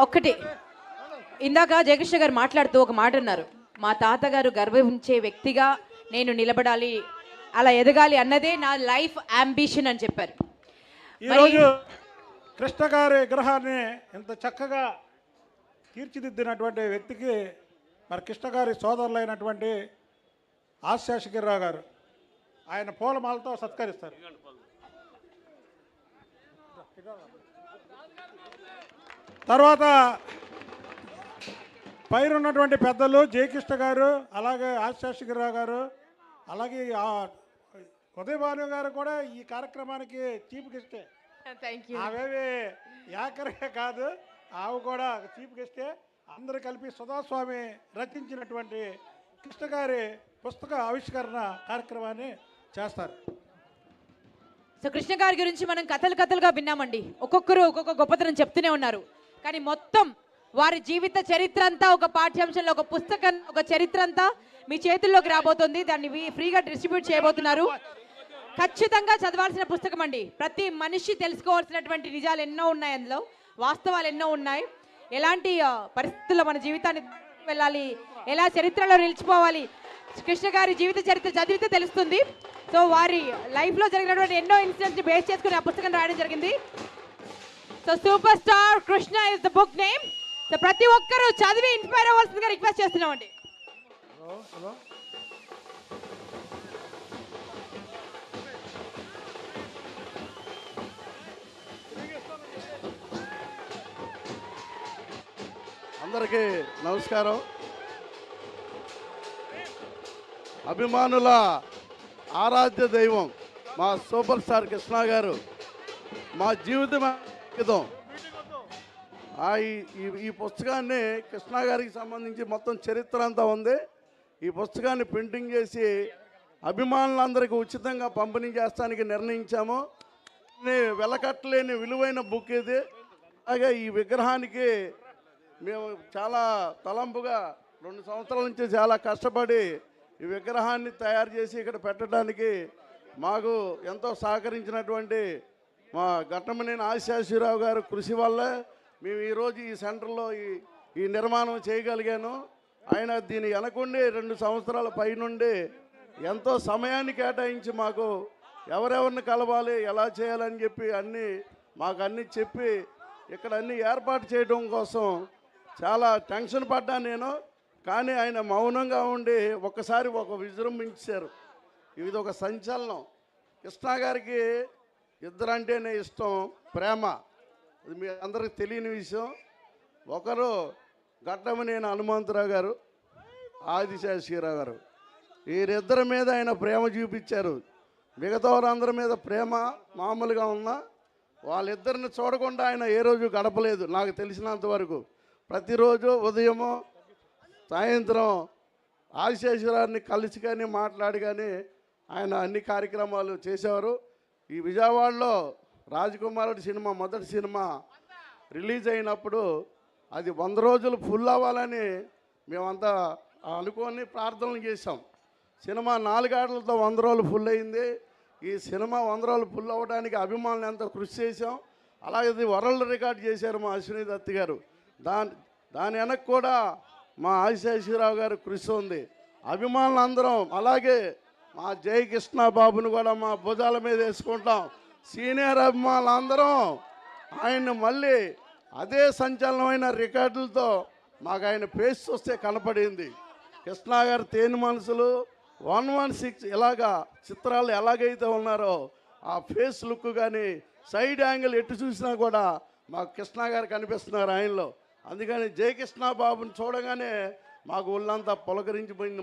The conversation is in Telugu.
ఒక్కటి ఇందాక జయకృష్ణ గారు మాట్లాడుతూ ఒక మాట అన్నారు, మా తాతగారు గర్వించే వ్యక్తిగా నేను నిలబడాలి, అలా ఎదగాలి అన్నదే నా లైఫ్ అంబిషన్ అని చెప్పారు. ఈరోజు కృష్ణ గారి విగ్రహాన్ని ఇంత చక్కగా తీర్చిదిద్దినటువంటి వ్యక్తికి మరి కృష్ణ గారి సోదరులైనటువంటి ఆశేషగిరిరావు గారు ఆయన పూలమాలతో సత్కరిస్తారు. తర్వాత పైన ఉన్నటువంటి పెద్దలు జయకృష్ణ గారు, అలాగే ఆశేషగిరిరావు గారు, అలాగే ఉదయభాను గారు కూడా ఈ కార్యక్రమానికి చీఫ్ గెస్టే. ఆవేవి యాకరే కాదు, ఆవు కూడా చీఫ్ గెస్టే. అందరూ కలిపి సుధాస్వామి రచించినటువంటి కృష్ణ గారి పుస్తక ఆవిష్కరణ కార్యక్రమాన్ని చేస్తారు. సో కృష్ణ గారి గురించి మనం కథలుగా విన్నామండి. ఒక్కొక్కరు ఒక్కొక్క గొప్పతనం చెప్తూనే ఉన్నారు. కానీ మొత్తం వారి జీవిత చరిత్ర అంతా ఒక పాఠ్యాంశంలో, ఒక పుస్తకం, ఒక చరిత్ర అంతా మీ చేతుల్లోకి రాబోతుంది. దాన్ని ఫ్రీగా డిస్ట్రిబ్యూట్ చేయబోతున్నారు. ఖచ్చితంగా చదవాల్సిన పుస్తకం అండి. ప్రతి మనిషి తెలుసుకోవాల్సినటువంటి నిజాలు ఎన్నో ఉన్నాయి, అందులో వాస్తవాలు ఎన్నో ఉన్నాయి. ఎలాంటి పరిస్థితుల్లో మన జీవితాన్ని వెళ్ళాలి, ఎలా చరిత్రలో నిలిచిపోవాలి, కృష్ణ గారి జీవిత చరిత్ర చదివితే తెలుస్తుంది. సో వారి లైఫ్లో జరిగినటువంటి ఎన్నో ఇన్సిడెంట్స్ని బేస్ చేసుకుని ఆ పుస్తకం రాయడం జరిగింది. So super star Krishna is the book name. So ప్రతి ఒక్కరూ చదివి ఇన్స్పైర్ అవ్వాల్సిందిగా రిక్వెస్ట్ చేస్తున్నామండి. అందరికీ నమస్కారం. అభిమానుల ఆరాధ్య దైవం మా సూపర్ స్టార్ కృష్ణ గారు మా జీవితం. ఈ పుస్తకాన్ని కృష్ణ గారికి సంబంధించి మొత్తం చరిత్ర అంతా ఉంది. ఈ పుస్తకాన్ని ప్రింటింగ్ చేసి అభిమానులందరికీ ఉచితంగా పంపిణీ చేస్తానికి నిర్ణయించాము. వెలకట్టలేని విలువైన బుక్ ఇది. అలాగే ఈ విగ్రహానికి మేము చాలా తలంపుగా 2 సంవత్సరాల నుంచి చాలా కష్టపడి ఈ విగ్రహాన్ని తయారు చేసి ఇక్కడ పెట్టడానికి మాకు ఎంతో సహకరించినటువంటి మా ఘట్టమనేని ఆశేషగిరిరావు గారు కృషి వల్లే మేము ఈరోజు ఈ సెంటర్లో ఈ నిర్మాణం చేయగలిగాను. ఆయన దీని వెనకుండి 2 సంవత్సరాల పైనుండి ఎంతో సమయాన్ని కేటాయించి మాకు ఎవరెవరిని కలవాలి, ఎలా చేయాలని చెప్పి మాకు అన్నీ చెప్పి ఇక్కడ అన్నీ ఏర్పాటు చేయడం కోసం చాలా టెన్షన్ పడ్డాను నేను. కానీ ఆయన మౌనంగా ఉండి ఒక్కసారి ఒక విజృంభించారు. ఇది ఒక సంచలనం. కృష్ణ గారికి ఇద్దరంటేనే ఇష్టం, ప్రేమ. ఇది మీ అందరికి తెలియని విషయం. ఒకరు ఘట్టమనేని హనుమంతరావు గారు, ఆదిశేషగిరిరావు గారు. వీరిద్దరి మీద ఆయన ప్రేమ చూపించారు. మిగతా వారందరి మీద ప్రేమ మామూలుగా ఉన్నా వాళ్ళిద్దరిని చూడకుండా ఆయన ఏ రోజు గడపలేదు నాకు తెలిసినంత వరకు. ప్రతిరోజు ఉదయము సాయంత్రం ఆదిశేషగిరిని కలిసి కానీ మాట్లాడి కానీ ఆయన అన్ని కార్యక్రమాలు చేసేవారు. ఈ విజయవాడలో రాజకుమారుడు సినిమా మొదటి సినిమా రిలీజ్ అయినప్పుడు అది 100 రోజులు ఫుల్ అవ్వాలని మేమంతా అనుకొని ప్రార్థనలు చేసాం. సినిమా 4 గంటలతో 100 రోజులు ఫుల్ అయింది. ఈ సినిమా 100 రోజులు ఫుల్ అవ్వడానికి అభిమానులు ఎంతో కృషి చేసాం. అలాగే ఇది వరల్డ్ రికార్డ్ చేశారు మా అశ్విని దత్ గారు. దాని వెనక్కి కూడా మా ఆశేషగిరిరావు గారు కృషి ఉంది. అభిమానులు అందరం అలాగే మా జయకృష్ణ బాబుని కూడా మా భుజాల మీద వేసుకుంటాం. సీనియర్ అభిమానులు అందరం ఆయన్ని మళ్ళీ అదే సంచలనమైన రికార్డులతో మాకు ఆయన ఫేస్ చూస్తే కనపడింది. కృష్ణ గారు తేనె మనసులు 116 ఇలాగా చిత్రాలు ఎలాగైతే ఉన్నారో ఆ ఫేస్ లుక్ కానీ సైడ్ యాంగిల్ ఎటు చూసినా కూడా మాకు కృష్ణ గారు కనిపిస్తున్నారు ఆయనలో. అందుకని జయకృష్ణ బాబుని చూడగానే మాకు ఒళ్ళంతా పులకరించిపోయింది.